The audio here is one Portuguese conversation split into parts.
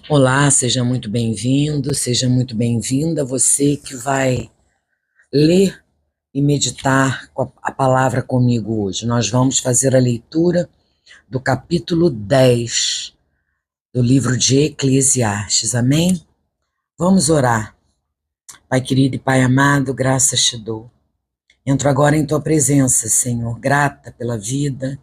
Olá, seja muito bem-vindo, seja muito bem-vinda você que vai ler e meditar com a palavra comigo hoje. Nós vamos fazer a leitura do capítulo 10 do livro de Eclesiastes, amém? Vamos orar. Pai querido e Pai amado, graças te dou. Entro agora em tua presença, Senhor, grata pela vida,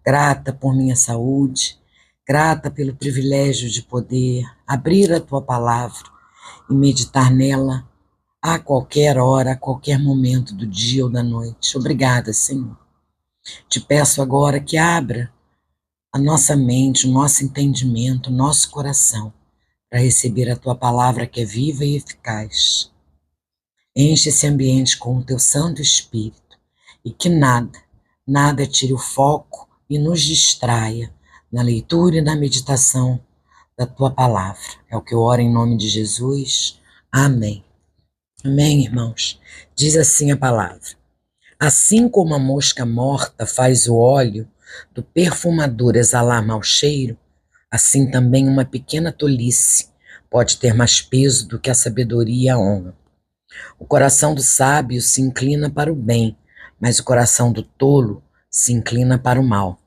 grata por minha saúde, grata pelo privilégio de poder abrir a tua palavra e meditar nela a qualquer hora, a qualquer momento do dia ou da noite. Obrigada, Senhor. Te peço agora que abra a nossa mente, o nosso entendimento, o nosso coração, para receber a tua palavra que é viva e eficaz. Enche esse ambiente com o teu Santo Espírito e que nada tire o foco e nos distraia na leitura e na meditação da tua palavra. É o que eu oro em nome de Jesus. Amém. Amém, irmãos? Diz assim a palavra: assim como a mosca morta faz o óleo do perfumador exalar mau cheiro, assim também uma pequena tolice pode ter mais peso do que a sabedoria e a honra. O coração do sábio se inclina para o bem, mas o coração do tolo se inclina para o mal.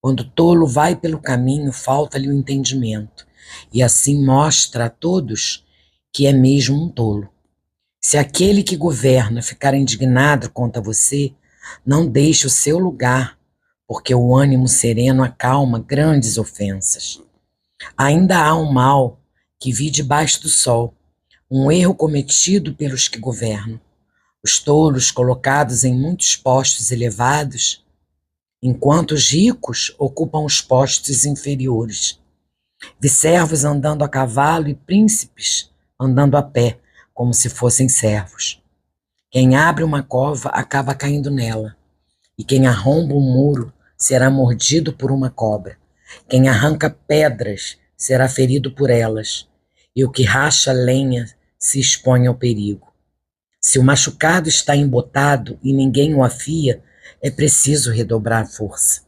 Quando o tolo vai pelo caminho, falta-lhe o entendimento, e assim mostra a todos que é mesmo um tolo. Se aquele que governa ficar indignado contra você, não deixe o seu lugar, porque o ânimo sereno acalma grandes ofensas. Ainda há um mal que vi debaixo do sol, um erro cometido pelos que governam. Os tolos colocados em muitos postos elevados, enquanto os ricos ocupam os postos inferiores. Vi servos andando a cavalo e príncipes andando a pé, como se fossem servos. Quem abre uma cova acaba caindo nela, e quem arromba um muro será mordido por uma cobra. Quem arranca pedras será ferido por elas, e o que racha lenha se expõe ao perigo. Se o machucado está embotado e ninguém o afia, é preciso redobrar a força,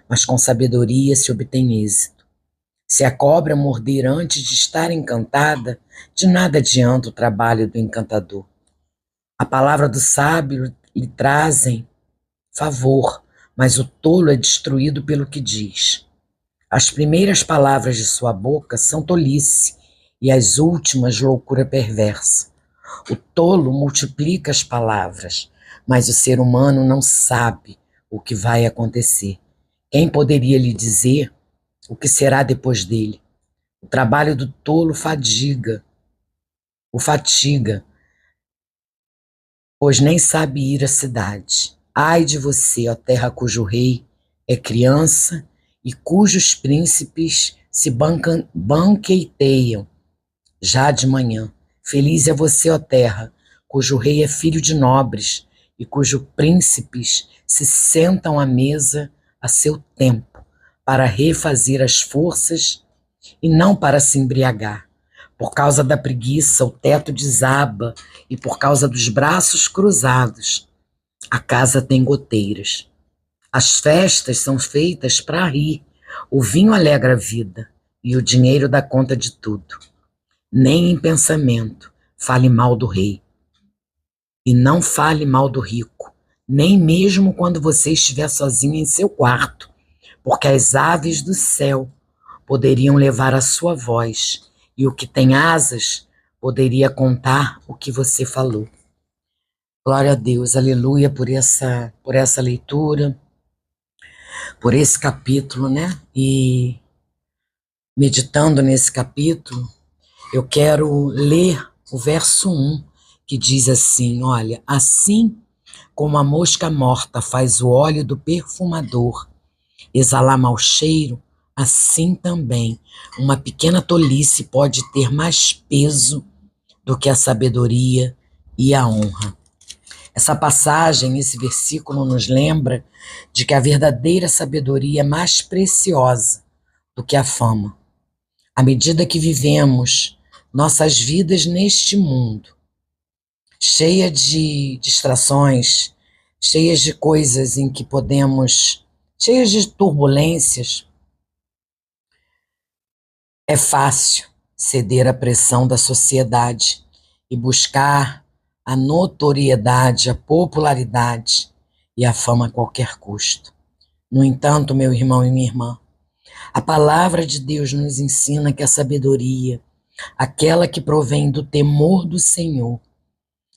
mas com sabedoria se obtém êxito. Se a cobra morder antes de estar encantada, de nada adianta o trabalho do encantador. A palavra do sábio lhe trazem favor, mas o tolo é destruído pelo que diz. As primeiras palavras de sua boca são tolice, e as últimas loucura perversa. O tolo multiplica as palavras, mas o ser humano não sabe o que vai acontecer. Quem poderia lhe dizer o que será depois dele? O trabalho do tolo o fatiga, pois nem sabe ir à cidade. Ai de você, ó terra cujo rei é criança e cujos príncipes se banqueteiam já de manhã. Feliz é você, ó terra, cujo rei é filho de nobres e cujos príncipes se sentam à mesa a seu tempo, para refazer as forças e não para se embriagar. Por causa da preguiça, o teto desaba, e por causa dos braços cruzados, a casa tem goteiras. As festas são feitas para rir, o vinho alegra a vida, e o dinheiro dá conta de tudo. Nem em pensamento fale mal do rei, e não fale mal do rico, nem mesmo quando você estiver sozinho em seu quarto, porque as aves do céu poderiam levar a sua voz, e o que tem asas poderia contar o que você falou. Glória a Deus, aleluia por essa leitura, por esse capítulo, né? E meditando nesse capítulo, eu quero ler o verso 1, que diz assim, olha, assim como a mosca morta faz o óleo do perfumador exalar mau cheiro, assim também uma pequena tolice pode ter mais peso do que a sabedoria e a honra. Essa passagem, esse versículo nos lembra de que a verdadeira sabedoria é mais preciosa do que a fama. À medida que vivemos nossas vidas neste mundo, cheia de distrações, cheias de coisas em que cheias de turbulências, é fácil ceder à pressão da sociedade e buscar a notoriedade, a popularidade e a fama a qualquer custo. No entanto, meu irmão e minha irmã, a palavra de Deus nos ensina que a sabedoria, aquela que provém do temor do Senhor,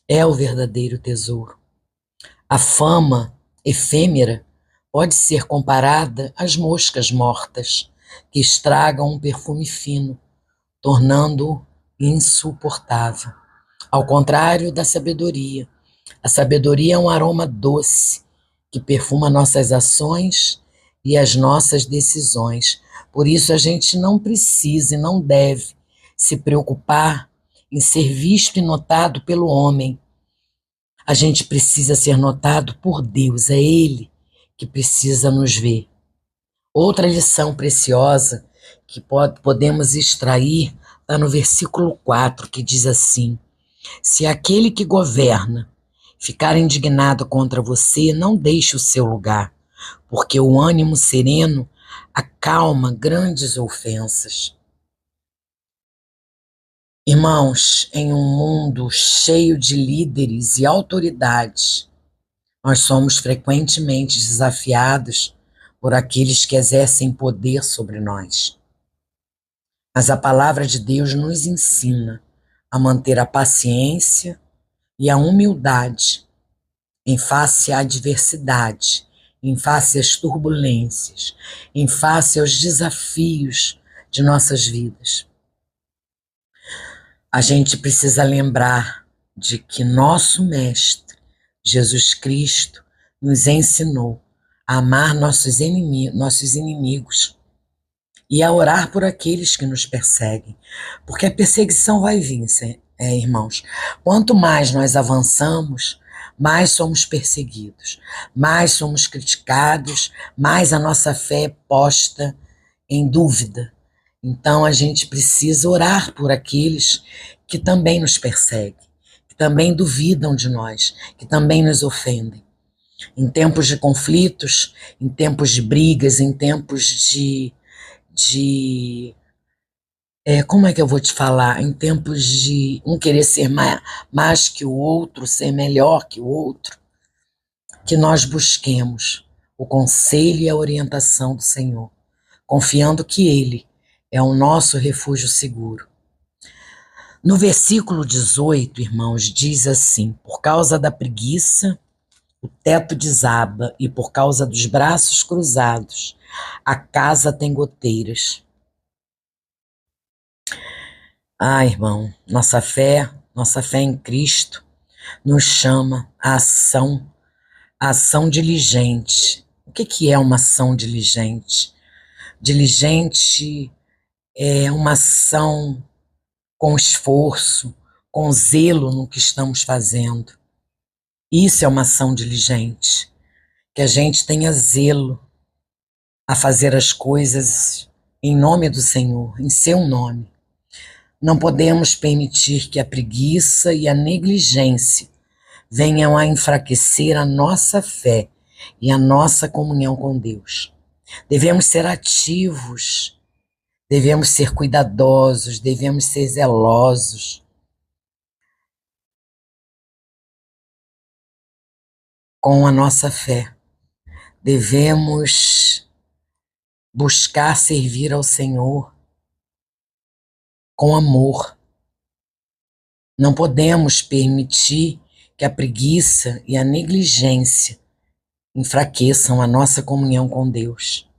é o verdadeiro tesouro. A fama efêmera pode ser comparada às moscas mortas, que estragam um perfume fino, tornando-o insuportável. Ao contrário da sabedoria, a sabedoria é um aroma doce que perfuma nossas ações e as nossas decisões. Por isso a gente não precisa e não deve se preocupar em ser visto e notado pelo homem. A gente precisa ser notado por Deus, é Ele que precisa nos ver. Outra lição preciosa que podemos extrair está no versículo 4, que diz assim: se aquele que governa ficar indignado contra você, não deixe o seu lugar, porque o ânimo sereno acalma grandes ofensas. Irmãos, em um mundo cheio de líderes e autoridades, nós somos frequentemente desafiados por aqueles que exercem poder sobre nós. Mas a palavra de Deus nos ensina a manter a paciência e a humildade em face à adversidade, em face às turbulências, em face aos desafios de nossas vidas. A gente precisa lembrar de que nosso Mestre, Jesus Cristo, nos ensinou a amar nossos inimigos e a orar por aqueles que nos perseguem, porque a perseguição vai vir, irmãos. Quanto mais nós avançamos, mais somos perseguidos, mais somos criticados, mais a nossa fé é posta em dúvida. Então a gente precisa orar por aqueles que também nos perseguem, que também duvidam de nós, que também nos ofendem. Em tempos de conflitos, em tempos de brigas, em tempos como é que eu vou te falar? Em tempos de um querer ser mais que o outro, ser melhor que o outro, que nós busquemos o conselho e a orientação do Senhor, confiando que Ele é o nosso refúgio seguro. No versículo 18, irmãos, diz assim: por causa da preguiça, o teto desaba, e por causa dos braços cruzados, a casa tem goteiras. Irmão, nossa fé em Cristo nos chama à ação diligente. O que é uma ação diligente? Diligente é uma ação com esforço, com zelo no que estamos fazendo. Isso é uma ação diligente, que a gente tenha zelo a fazer as coisas em nome do Senhor, em seu nome. Não podemos permitir que a preguiça e a negligência venham a enfraquecer a nossa fé e a nossa comunhão com Deus. Devemos ser ativos, devemos ser cuidadosos, devemos ser zelosos com a nossa fé. Devemos buscar servir ao Senhor com amor. Não podemos permitir que a preguiça e a negligência enfraqueçam a nossa comunhão com Deus.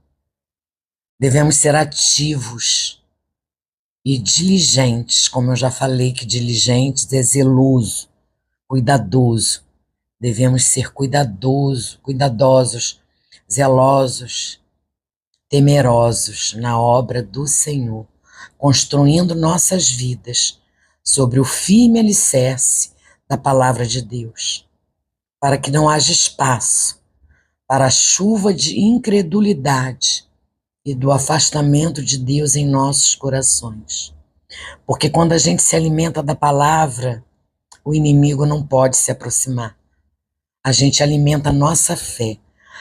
Devemos ser ativos e diligentes, como eu já falei que diligente é zeloso, cuidadoso. Devemos ser cuidadosos, zelosos, temerosos na obra do Senhor, construindo nossas vidas sobre o firme alicerce da palavra de Deus, para que não haja espaço para a chuva de incredulidade e do afastamento de Deus em nossos corações. Porque quando a gente se alimenta da palavra, o inimigo não pode se aproximar. A gente alimenta a nossa fé.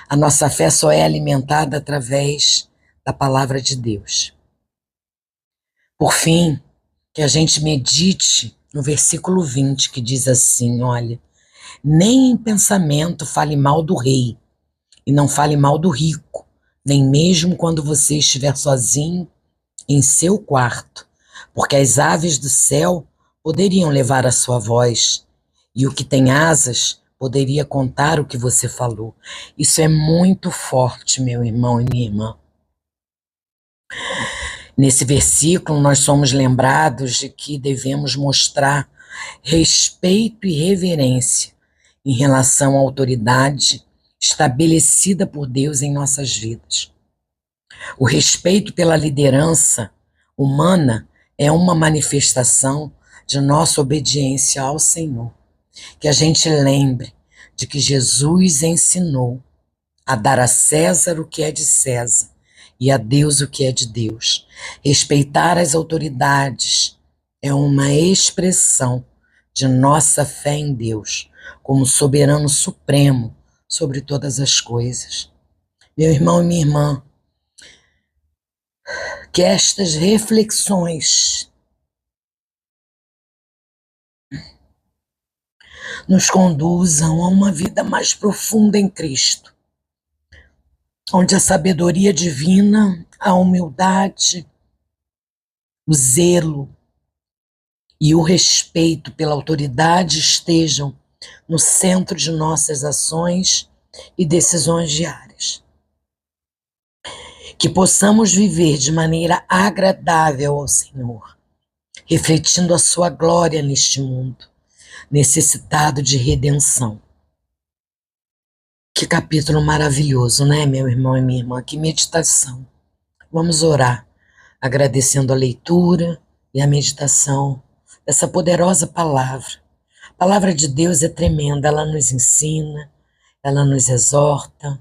A nossa fé só é alimentada através da palavra de Deus. Por fim, que a gente medite no versículo 20, que diz assim, olha, nem em pensamento fale mal do rei, e não fale mal do rico, nem mesmo quando você estiver sozinho em seu quarto, porque as aves do céu poderiam levar a sua voz, e o que tem asas poderia contar o que você falou. Isso é muito forte, meu irmão e minha irmã. Nesse versículo, nós somos lembrados de que devemos mostrar respeito e reverência em relação à autoridade estabelecida por Deus em nossas vidas. O respeito pela liderança humana é uma manifestação de nossa obediência ao Senhor. Que a gente lembre de que Jesus ensinou a dar a César o que é de César e a Deus o que é de Deus. Respeitar as autoridades é uma expressão de nossa fé em Deus, como soberano supremo sobre todas as coisas. Meu irmão e minha irmã, que estas reflexões nos conduzam a uma vida mais profunda em Cristo, onde a sabedoria divina, a humildade, o zelo e o respeito pela autoridade estejam no centro de nossas ações e decisões diárias. Que possamos viver de maneira agradável ao Senhor, refletindo a sua glória neste mundo, necessitado de redenção. Que capítulo maravilhoso, né, meu irmão e minha irmã? Que meditação. Vamos orar, agradecendo a leitura e a meditação dessa poderosa palavra. A palavra de Deus é tremenda, ela nos ensina, ela nos exorta,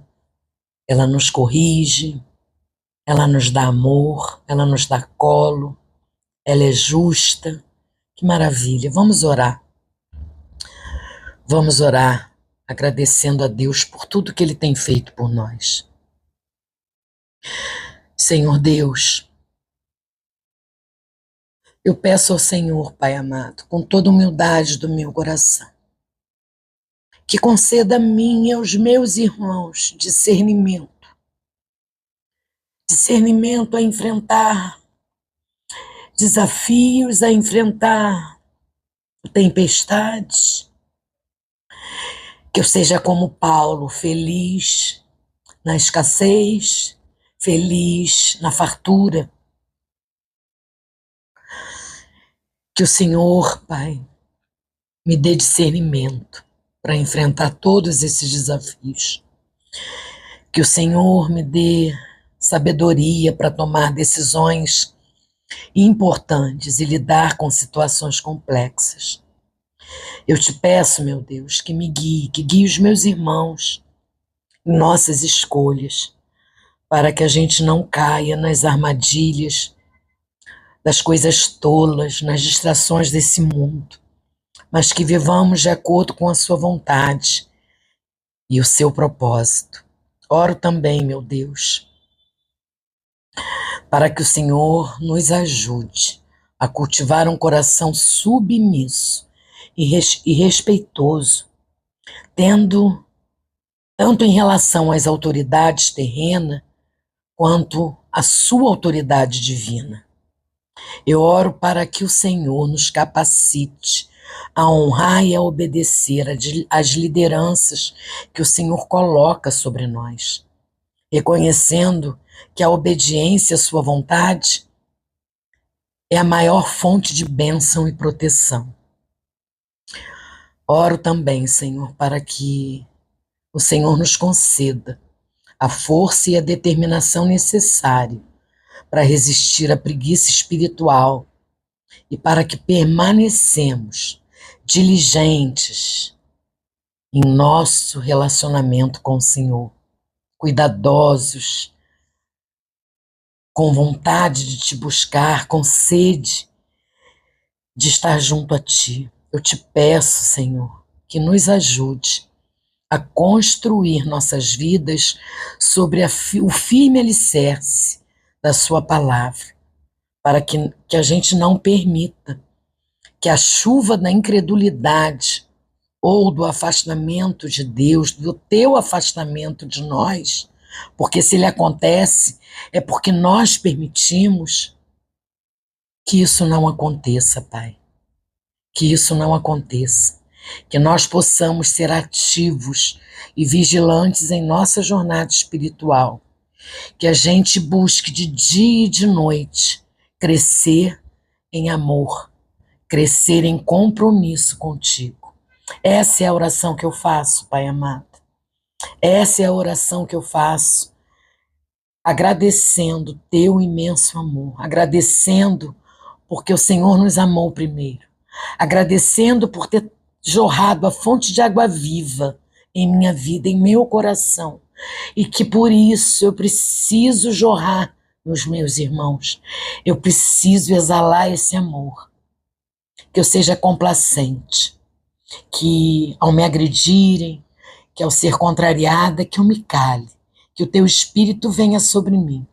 ela nos corrige, ela nos dá amor, ela nos dá colo, ela é justa. Que maravilha. Vamos orar. Vamos orar, agradecendo a Deus por tudo que Ele tem feito por nós. Senhor Deus, eu peço ao Senhor, Pai amado, com toda a humildade do meu coração, que conceda a mim e aos meus irmãos discernimento a enfrentar desafios, a enfrentar tempestades, que eu seja como Paulo, feliz na escassez, feliz na fartura. Que o Senhor, Pai, me dê discernimento para enfrentar todos esses desafios. Que o Senhor me dê sabedoria para tomar decisões importantes e lidar com situações complexas. Eu te peço, meu Deus, que me guie, que guie os meus irmãos em nossas escolhas, para que a gente não caia nas armadilhas das coisas tolas, nas distrações desse mundo, mas que vivamos de acordo com a sua vontade e o seu propósito. Oro também, meu Deus, para que o Senhor nos ajude a cultivar um coração submisso e respeitoso, tendo tanto em relação às autoridades terrenas, quanto à sua autoridade divina. Eu oro para que o Senhor nos capacite a honrar e a obedecer às lideranças que o Senhor coloca sobre nós, reconhecendo que a obediência à sua vontade é a maior fonte de bênção e proteção. Oro também, Senhor, para que o Senhor nos conceda a força e a determinação necessária para resistir à preguiça espiritual e para que permanecemos diligentes em nosso relacionamento com o Senhor, cuidadosos, com vontade de te buscar, com sede de estar junto a ti. Eu te peço, Senhor, que nos ajude a construir nossas vidas sobre o firme alicerce da sua palavra, para que a gente não permita que a chuva da incredulidade ou do afastamento de Deus, do teu afastamento de nós, porque se ele acontece, é porque nós permitimos que isso não aconteça, Pai. Que isso não aconteça. Que nós possamos ser ativos e vigilantes em nossa jornada espiritual. Que a gente busque de dia e de noite crescer em amor, crescer em compromisso contigo. Essa é a oração que eu faço, Pai amado. Essa é a oração que eu faço, agradecendo teu imenso amor, agradecendo porque o Senhor nos amou primeiro, agradecendo por ter jorrado a fonte de água viva em minha vida, em meu coração, e que por isso eu preciso jorrar nos meus irmãos, eu preciso exalar esse amor, que eu seja complacente, que ao me agredirem, que ao ser contrariada, que eu me cale, que o teu Espírito venha sobre mim,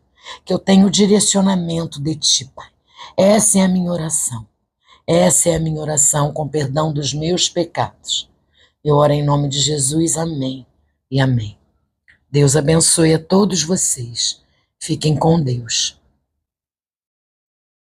que eu tenha o direcionamento de ti, Pai. Essa é a minha oração. Essa é a minha oração com perdão dos meus pecados. Eu oro em nome de Jesus, amém e amém. Deus abençoe a todos vocês. Fiquem com Deus.